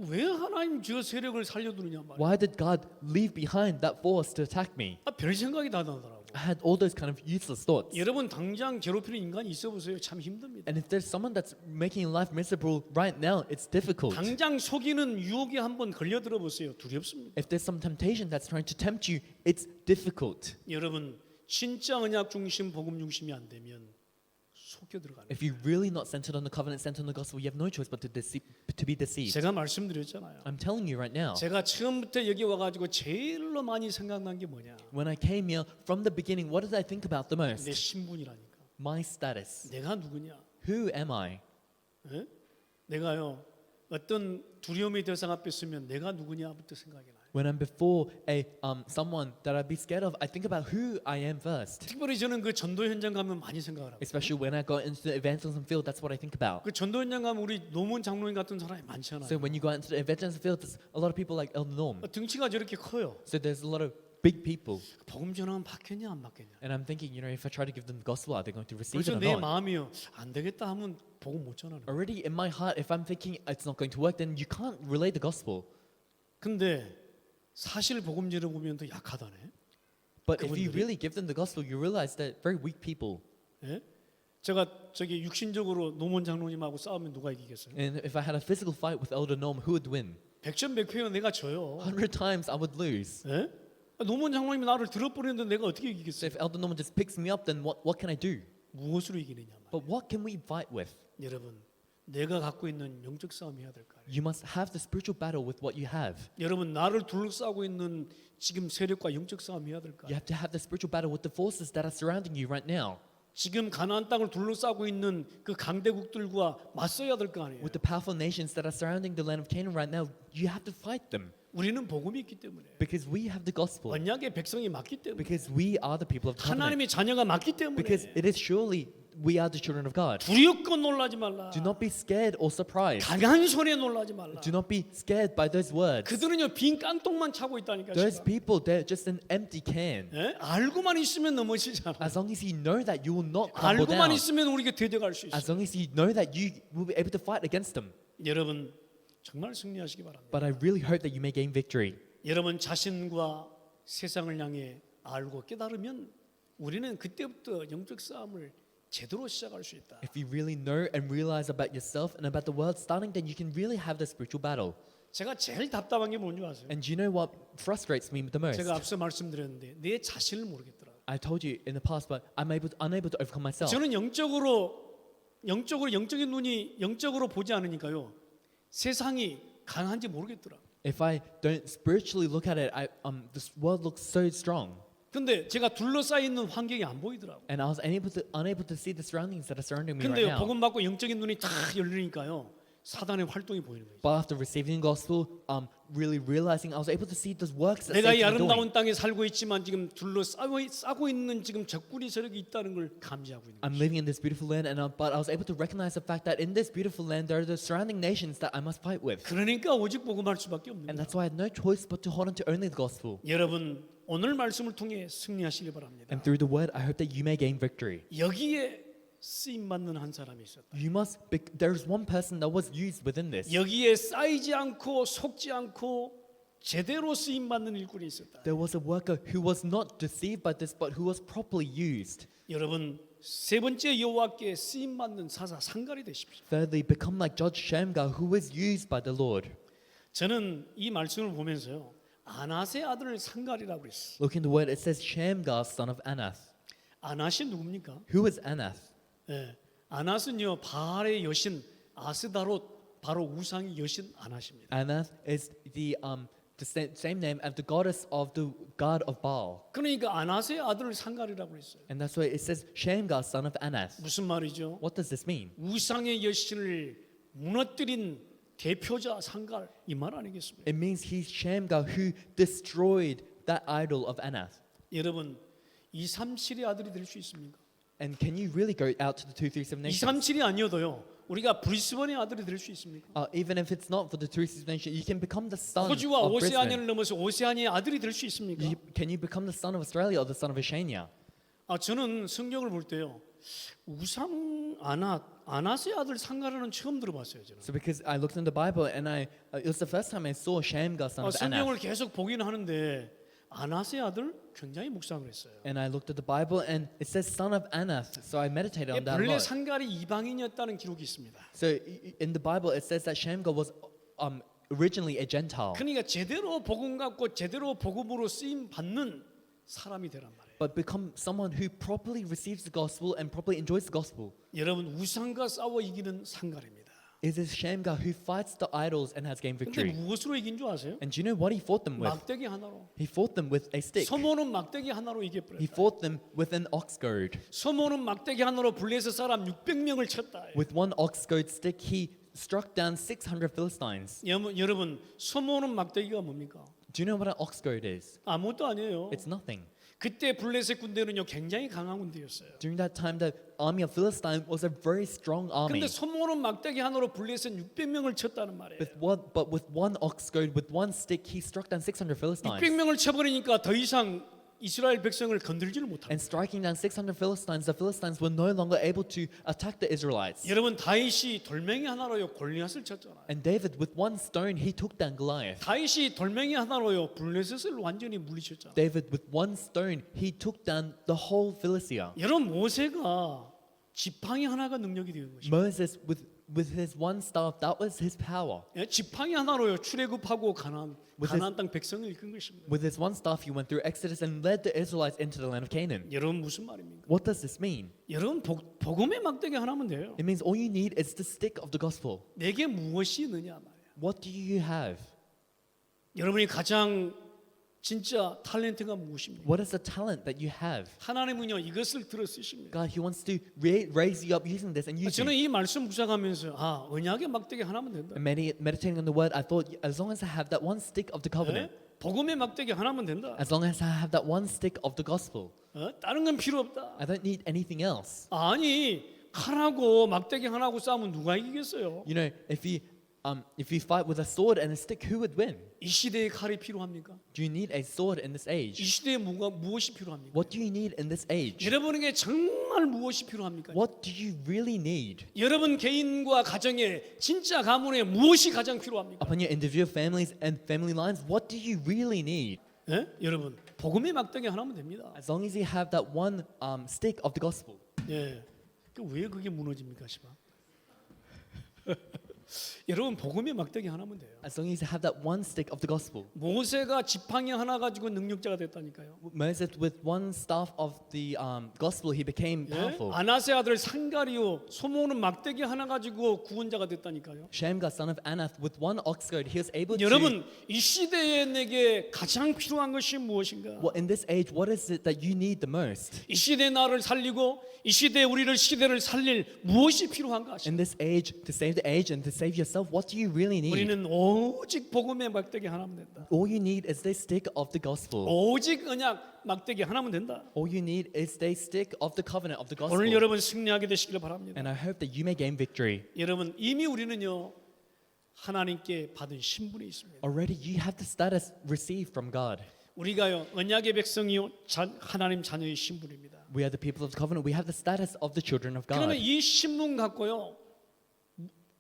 왜 하나님 저 세력을 살려두느냐 말이야. Why did God leave behind that force to attack me? 별 생각이 다 나더라고. I had all those kind of useless thoughts. 여러분 당장 괴롭히는 인간이 있어 보세요. 참 힘듭니다. And if there's someone that's making life miserable right now, it's difficult. 당장 속이는 유혹에 한번 걸려들어 보세요. 두렵습니다. If there's some temptation that's trying to tempt you, it's difficult. 여러분 진짜 언약 중심, 복음 중심이 안 되면 속여 들어가는. If you're really not centered on the covenant, centered on the gospel, you have no choice but to be deceived. 제가 말씀드렸잖아요. I'm telling you right now. 제가 처음부터 여기 와가지고 제일로 많이 생각난 게 뭐냐? When I came here, from the beginning, what did I think about the 내 most? 신분이라니까. My status. 내가 누구냐? Who am I? 예? 내가요 어떤 두려움의 대상 앞에 서면 내가 누구냐부터 생각이 나요. When I'm before someone that I'd be scared of, I think about who I am first. 특별히 저는 그 전도 현장 가면 많이 생각을 하고. Especially when I go into the evangelism field, that's what I think about. 그 전도 현장 가면 우리 노무원 장로님 같은 사람이 많잖아요. So when you go into the evangelism field, there's a lot of people like Elder Norm. 등치가 저렇게 커요. So there's a lot of big people. 복음 전하면 받겠냐 안 받겠냐. And I'm thinking, if I try to give them the gospel, are they going to receive it 그래서 or 내 not? 마음이요 안 되겠다 하면 복음 못 전하는. Already in my heart, if I'm thinking it's not going to work, then you can't relay the gospel. 근데 사실 복음 전해 보면 더 약하다네. But if you 그분들이- really give them the gospel, you realize that very weak people. 예? 제가 저기 육신적으로 노무원 장로님하고 싸우면 누가 이기겠어요? And if I had a physical fight with Elder Norm, who would win? 백전백패요 내가 져요. 100 times I would lose. 예? 노무원 장로님이 나를 들어버리는데 내가 어떻게 So 이기겠어요? if Elder Norman just picks me up, then what can I do? 무엇으로 이기느냐 말이에요. But what can we fight with? 여러분 내가 갖고 있는 영적 싸움 해야 될 거 아니에요. You must have the spiritual battle with what you have. 여러분 나를 둘러싸고 있는 지금 세력과 영적 싸움 해야 될 거 You 아니에요. have to have the spiritual battle with the forces that are surrounding you right now. 지금 가나안 땅을 둘러싸고 있는 그 강대국들과 맞서야 될 거 아니에요. With the powerful nations that are surrounding the land of Canaan right now, you have to fight them 우리는 복음이 있기 때문에 because we have the gospel. 언약의 백성이 맞기 때문에 Because we are the people of the covenant. 하나님의 자녀가 맞기 때문에 Because it is surely we are the children of God. 두렵고 놀라지 말라. Do not be scared or surprised. 강한 손에 놀라지 말라. Do not be scared by those words. 그들은요 빈 깡통만 차고 있다니까. Those 지금. people, they're just an empty can. 예? 알고만 있으면 넘어지잖아. As long as you know that you will not crumble 알고만 down. 있으면 우리가 대적할 수 있어. As long as you know that you will be able to fight against them. 여러분 정말 승리하시기 바랍니다. But I really hope that you may gain victory. 여러분 자신과 세상을 향해 알고 깨달으면 우리는 그때부터 영적 싸움을 제대로 시작할 수 있다. If you really know and realize about yourself and about the world starting, then you can really have the spiritual battle. 제가 제일 답답한 게 뭔지 아세요? And do you know what frustrates me the most? 제가 앞서 말씀드렸는데 내 자신을 모르겠더라. I told you in the past, but I'm unable to overcome myself. 저는 영적인 눈이 영적으로 보지 않으니까요. 세상이 강한지 모르겠더라. If I don't spiritually look at it, this world looks so strong. 근데 제가 둘러싸여 있는 환경이 안 보이더라고. And I was unable to see the surroundings that are surrounding me right 근데 now. 복음 받고 영적인 눈이 다 열리니까요. 사단의 활동이 보이는 거예요. But after receiving the gospel, really realizing I was able to see those works that 내가 이 Satan is doing. 아름다운 땅에 살고 있지만 지금 싸고 있는 지금 적군이 저렇게 있다는 걸 감지하고 있는 I'm 거예요. living in this beautiful land, but I was able to recognize the fact that in this beautiful land there are the surrounding nations that I must fight with. 그러니까 오직 복음할 수밖에 없는 And 거예요. that's why I had no choice but to hold on to only the gospel. 여러분 오늘 말씀을 통해 승리하시길 바랍니다. And through the word, I hope that you may gain victory. 여기에 쓰임 받는 한 사람이 있었다. There's one person that was used within this. 여기에 쌓이지 않고 속지 않고 제대로 쓰임 받는 일꾼이 있었다. There was a worker who was not deceived by this, but who was properly used. 여러분 세 번째 여호와께 쓰임 받는 사사 상갈이 되십시오. Thirdly, become like Judge Shamgar, who was used by the Lord. 저는 이 말씀을 보면서요 아낫의 아들 상갈이라고 그랬어. Look in the word, it says Shamgar, son of Anath. 아낫이 누굽니까? Who is Anath? 예, 아낫은요 바알의 여신 아스다롯 바로 우상의 여신 아낫입니다. Anath is the same name as the goddess of the god of Baal. 그러니까 아낫의 아들을 상갈이라고 했어요. And that's why it says Shamgar, son of Anath. 무슨 말이죠? What does this mean? 우상의 여신을 무너뜨린 대표자 상갈 이 말 아니겠습니까? It means he's Shamgar who destroyed that idol of Anath. 여러분 237의 아들이 될 수 있습니까? And can you really go out to the 237 nations? 237이 아니어도요. 우리가 브리스번의 아들이 될 수 있습니까? Even if it's not for the 237 nation, you can become the son 호주와 of Brisbane. 오세아니아를 넘어서 오세아니아의 아들이 될 수 있습니까? Can you become the son of Australia or the son of Oceania? 저는 성경을 볼 때요. 우상 아낫의 아들 상가라는 처음 들어봤어요. 저는. So because I looked in the Bible and it was the first time I saw Shamgar, son of 성경을 Anath. 계속 보기는 하는데 아낫의 아들 굉장히 묵상을 했어요. And I looked at the Bible and it says son of Anath. So I meditated on that a 본래 lot. 상갈이 이방인이었다는 기록이 있습니다. So in the Bible it says that Shamgar was originally a Gentile. 그러니까 제대로 복음 갖고 제대로 복음으로 쓰임 받는 사람이 되란 말이에요. But become someone who properly receives the gospel and properly enjoys the gospel. 여러분 우상과 싸워 이기는 상갈입니다. It is Shamgar who fights the idols and has gained 근데 victory. 무엇으로 이긴 줄 아세요? And do you know what he fought them with? 막대기 하나로. He fought them with a stick. 소모는 막대기 하나로 He 이겨버렸다. fought them with an ox goad. 소모는 막대기 하나로 블레셋 사람 600명을 쳤다. With one ox goad stick, he struck down 600 Philistines. 여러분 소모는 막대기가 뭡니까? Do you know what an ox goad is? 아무것도 아니에요. It's nothing. 그때 블레셋 군대는요 굉장히 강한 군대였어요. During that time, the army of Philistine was a very strong army. 근데 소모는 막대기 하나로 블레셋 600명을 쳤다는 말이에요. But with one ox goad, with one stick, he struck down 600 Philistines. 600명을 쳐버리니까 더 이상 이스라엘 백성을 건들지를 못합니다. And striking down 600 Philistines, the Philistines were no longer able to attack the Israelites. 여러분 다윗이 돌멩이 하나로요 골리앗을 쳤잖아요. And David, with one stone, he took down Goliath. 다윗이 돌멩이 하나로요 블레셋을 완전히 물리쳤잖아요. David, with one stone, he took down the whole Philistia. 여러분 모세가 지팡이 하나가 능력이 되는 것입니다. Moses, with his one staff, that was his power. 예, 지팡이 하나로요 출애굽하고 가나안 땅 백성을 이끈 것입니다. With his one staff, he went through Exodus and led the Israelites into the land of Canaan. 여러분 무슨 말입니까? What does this mean? 여러분 복음의 막대기 하나면 돼요. It means all you need is the stick of the gospel. 내게 무엇이 있느냐 말이야. What do you have? 여러분이 가장 진짜 탤런트가 무엇입니까? What is the talent that you have? 하나님은요 이것을 들어 쓰십니다. God, He wants to raise you up using this and use 저는 you. 이 말씀 묵상하면서 언약의 막대기 하나면 된다. And meditating on the word, I thought as long as I have that one stick of the covenant, 복음의 막대기 하나면 된다. As long as I have that one stick of the gospel, 다른 건 필요 없다. I don't need anything else. 아니 칼하고 막대기 하나하고 싸우면 누가 이기겠어요? You know, if you fight with a sword and a stick, who would win? 이 시대에 칼이 필요합니까? Do you need a sword in this 이 age? 시대에 무엇이 필요합니까? What do you need in this age? 여러분에게 정말 무엇이 필요합니까? What do you really need? 여러분 개인과 가정에 진짜 가문에 무엇이 가장 필요합니까? Upon your individual families and family lines, what do you really need? 예? 여러분 복음의 막대기 하나면 됩니다. As long as you have that one stick of the gospel. 예. 왜 그게 무너집니까, 시바? 여러분 복음의 막대기 하나면 돼요. As long as you have that one stick of the gospel. 모세가 지팡이 하나 가지고 능력자가 됐다니까요. Moses, with one staff of the gospel, he became 예? powerful. 아나세 아들 상가리오 소모는 막대기 하나 가지고 구원자가 됐다니까요. Shamgar, son of Anath, with one ox goad, he was able to. 여러분 이 시대에 내게 가장 필요한 것이 무엇인가? Well, in this age, what is it that you need the most? 이 시대 나를 살리고 이 시대 우리를 시대를 살릴 무엇이 필요한가? In this age, to save the age and to save yourself, what do you really need? 우리는 오직 복음의 막대기 하나면 된다. All you need is this stick of the gospel. 오직 언약 막대기 하나면 된다. All you need is this stick of the covenant of the 오늘 gospel. 여러분 승리하게 되시길 바랍니다. And I hope that you may gain victory. 여러분 이미 우리는요 하나님께 받은 신분이 있습니다. Already, you have the status received from God. 우리가요 언약의 백성이요 하나님 자녀의 신분입니다. We are the people of the covenant. We have the status of the children of 그러면 God. 이 신분 갖고요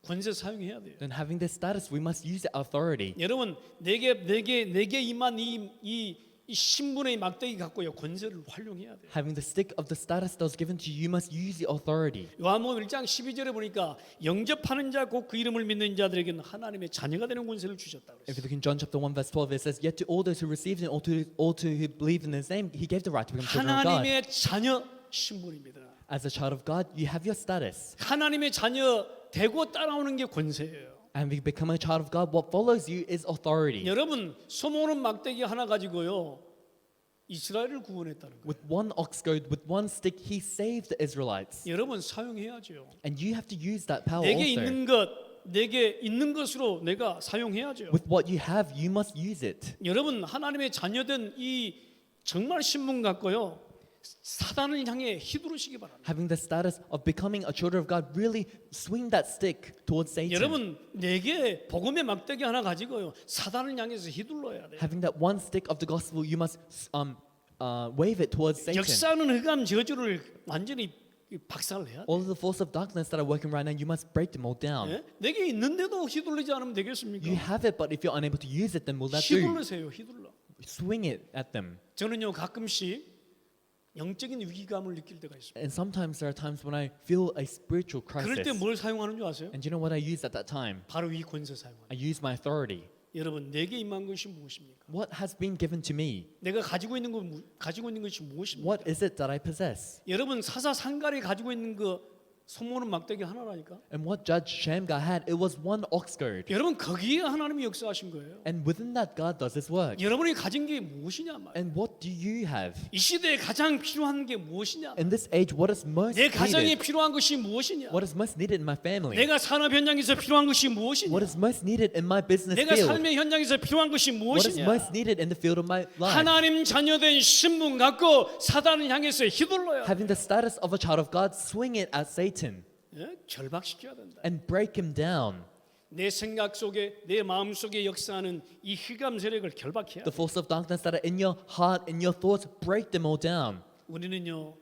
권세 사용해야 돼요. Then having this status, we must use the authority. 여러분 내게 임한 이 신분의 막대기 갖고요 권세를 활용해야 돼요. Having the stick of the status that was given to you, you must use the authority. 요한복음 1장 12절에 보니까 영접하는 자 곧 그 이름을 믿는 자들에게는 하나님의 자녀가 되는 권세를 주셨다 If 그랬어요. you look in John chapter 1 verse 12, it says, "Yet to all those who received him, all to who believe in his name, he gave the right to become children of God." 하나님의 자녀 신분입니다. As a child of God, you have your status. 하나님의 자녀 되고 따라오는 게 권세예요. And if you become a child of God, what follows you is authority. 여러분 소모는 막대기 하나 가지고요 이스라엘을 구원했다는 거예요. With one ox goad, with one stick, he saved the Israelites. 여러분 사용해야죠. And you have to use that power 내게 also. 있는 것, 내게 있는 것으로 내가 사용해야죠. With what you have, you must use it. 여러분 하나님의 자녀된 이 정말 신분 갖고요 사단을 향해 휘두르시기 바랍니다. Having the status of becoming a children of God, really swing that stick towards Satan. 여러분 내게 복음의 막대기 하나 가지고요 사단을 향해서 휘둘러야 돼요. Having that one stick of the gospel, you must wave it towards Satan. 역사하는 흑암 저주를 완전히 박살내야 돼요. All of the force of darkness that are working right now, you must break them all down. 예? 내게 있는데도 휘둘리지 않으면 되겠습니까? You have it, but if you're unable to use it, then will that do? 휘둘러세요, 휘둘러. Swing it at them. 저는요 가끔씩 영적인 위기감을 느낄 때가 있습니다. And sometimes there are times when I feel a spiritual 그럴 crisis. 때 뭘 사용하는 줄 아세요? And do you know what I use at that time? 바로 이 권세 사용하는. I use my authority. 여러분 내게 임한 것이 무엇입니까? What has been given to me? 내가 가지고 있는 것이 무엇입니까? What is it that I possess? 여러분 사사 상갈이 가지고 있는 그 소모는 막대기 하나라니까. And what Judge Shamgar had, it was one ox goad. 여러분 거기에 하나님이 역사하신 거예요. And within that, God does His work. 여러분이 가진 게 무엇이냐 말이에요. And what do you have? 이 시대에 가장 필요한 게 무엇이냐? In this age, what is most 내 가정에 needed? 필요한 것이 무엇이냐? What is most needed in my family? 내가 산업 현장에서 필요한 것이 무엇이냐? What is most needed in my business 내가 field? 삶의 현장에서 필요한 것이 What is 무엇이냐? most needed in the field of my life? 하나님 자녀된 신분 갖고 사단을 향해서 휘둘러야 돼. Having the status of a child of God, swing it at Satan 예? 결박시켜야 된다. and break him down. 내 생각 속에 내 마음 속에 역사하는 이 흑암 세력을 결박해야 돼. The force of darkness that are in your heart, in your thoughts, break them all down. 우리는요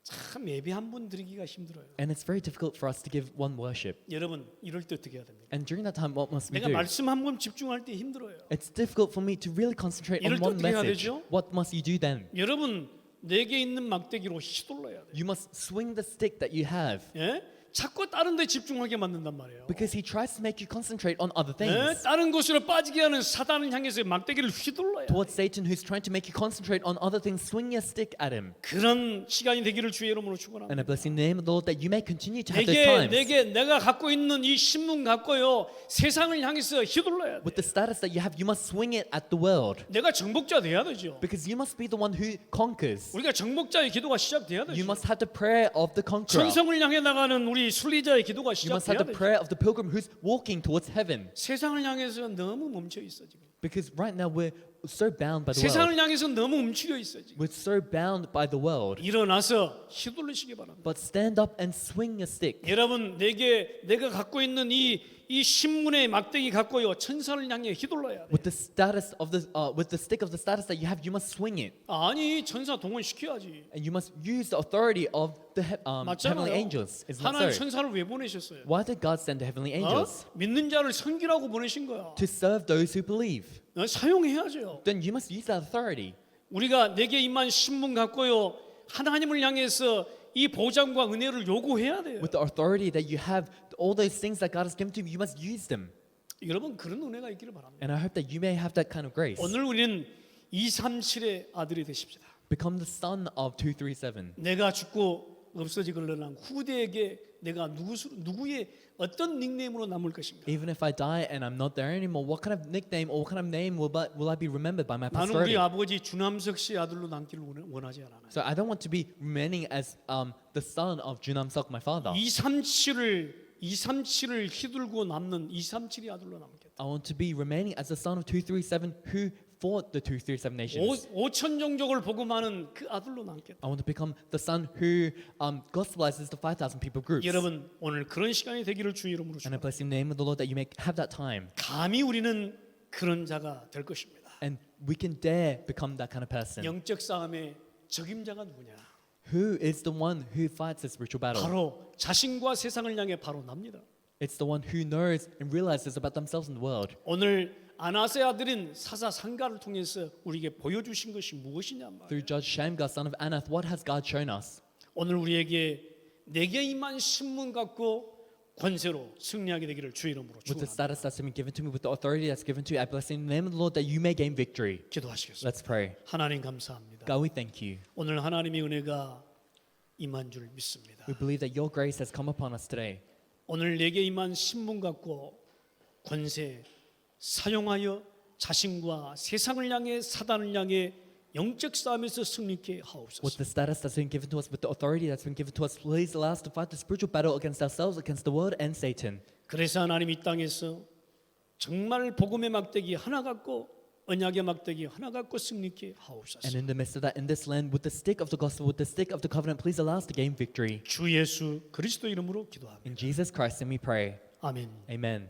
참 예배 한 번 드리기가 힘들어요. And it's very difficult for us to give one worship. 여러분 이럴 때 어떻게 해야 됩니까? And during that time, what must we 내가 do? 말씀 한 번 집중할 때 힘들어요. It's difficult for me to really concentrate on 이럴 때 one 어떻게 해야 message. 되죠? What must you do then? 여러분 내게 있는 막대기로 휘둘러야 돼. You must swing the stick that you have. 예? 자꾸 다른 데 집중하게 만든단 말이에요. Because he tries to make you concentrate on other 예? things. 다른 곳으로 빠지게 하는 사단을 향해서 막대기를 휘둘러야 돼. Towards Satan, who's trying to make you concentrate on other things, swing your stick at him. 그런 시간이 되기를 주의 이름으로 축원합니다. And I bless in the name of the Lord that you may continue to have those times. 내가 갖고 있는 이 신분 갖고요 세상을 향해서 휘둘러야 돼. With the status that you have, you must swing it at the world. 내가 정복자 돼야 되죠. Because you must be the one who conquers. 우리가 정복자의 기도가 시작돼야 You 되죠. must have the prayer of the conqueror. 천성을 향해 나가는 우리 우리 순리자의 기도가 You must have 시작돼야 the 돼. prayer of the pilgrim who's walking towards heaven. 세상을 향해서 너무 멈춰 있어 지금. Because right now we're so bound by the 세상을 world. 향해서 너무 움츠려 있어 지금. We're so bound by the world. 일어나서 휘둘르시기 바랍니다. But stand up and swing a stick. 여러분 내가 갖고 있는 이 신문의 막대기 갖고요 천사를 향해 휘둘러야 돼. With the status of with the stick of the status that you have, you must swing it, 아니 천사 동원 시켜야지. and you must use the authority of the heavenly 맞잖아요. angels. Isn't that 하나님 so? 천사를 왜 보내셨어요? Why did God send the heavenly angels? 믿는 자를 섬기라고 보내신 거야. To serve those who believe. 사용해야죠. Then you must use that authority. 우리가 내게 임한 신문 갖고요 하나님을 향해서 이 보장과 은혜를 요구해야 돼요. With the authority that you have, all those things that God has given to you, you must use them. 여러분 그런 은혜가 있기를 바랍니다. And I hope that you may have that kind of grace. 오늘 우리는 237의 아들이 되십시다. Become the son of 237. 내가 죽고 없어지걸려난 후대에게 내가 누구의 어떤 닉네임으로 남을 것인가? Even if I die and I'm not there anymore, what kind of nickname or what kind of name will I be remembered by my 나는 우리 posterity? 아버지 주남석 씨 아들로 남기를 원하지 않아요. So I don't want to be remaining as the son of Junam Sok, my father. 237을 휘둘고 남는 237이 아들로 남겠다. I want to be remaining as the son of 237 who fought the 237 nations. 5천 종족을 복음하는 그 아들로 남겠다. I want to become the son who gospelizes the 5,000 people groups. 여러분 오늘 그런 시간이 되기를 주 이름으로 And I 축원합니다. bless in the name of the Lord that you may have that time. 감히 우리는 그런 자가 될 것입니다. And we can dare become that kind of person. 영적 싸움의 적임자가 누구냐? Who is the one who fights the spiritual battle? 바로 자신과 세상을 향해 바로 납니다. It's the one who knows and realizes about themselves and the world. 오늘 아나세 아들인 사사상가를 통해서 우리에게 보여주신 것이 무엇이냐 말이에요. Through Judge Shamgar, son of Anath, what has God shown us? 오늘 우리에게 내게 임한 신문 갖고 권세로 승리하게 되기를 주 이름으로 With the 축원합니다. status that's been given to me, with the authority that's given to you, I bless in the name of the Lord that you may gain victory. 기도하시겠습니다. Let's pray. 하나님 감사합니다. God, we thank you. 오늘 하나님의 은혜가 임한 줄 믿습니다. We believe that your grace has come upon us today. 오늘 내게 임한 신문 갖고 권세 사용하여 자신과 세상을 향해 사단을 향해 영적 싸움에서 승리케 With 하옵소서. the status that's been given to us, with the authority that's been given to us, please allow us to fight the spiritual battle against ourselves, against the world and Satan. 그래서 하나님 이 땅에서 정말 복음의 막대기 하나 갖고 언약의 막대기 하나 갖고 승리케 And 하옵소서. in the midst of that, in this land, with the stick of the gospel, with the stick of the covenant, please allow us to gain victory. 주 예수 그리스도 이름으로 기도합니다. In Jesus Christ, and we pray. 아멘. Amen.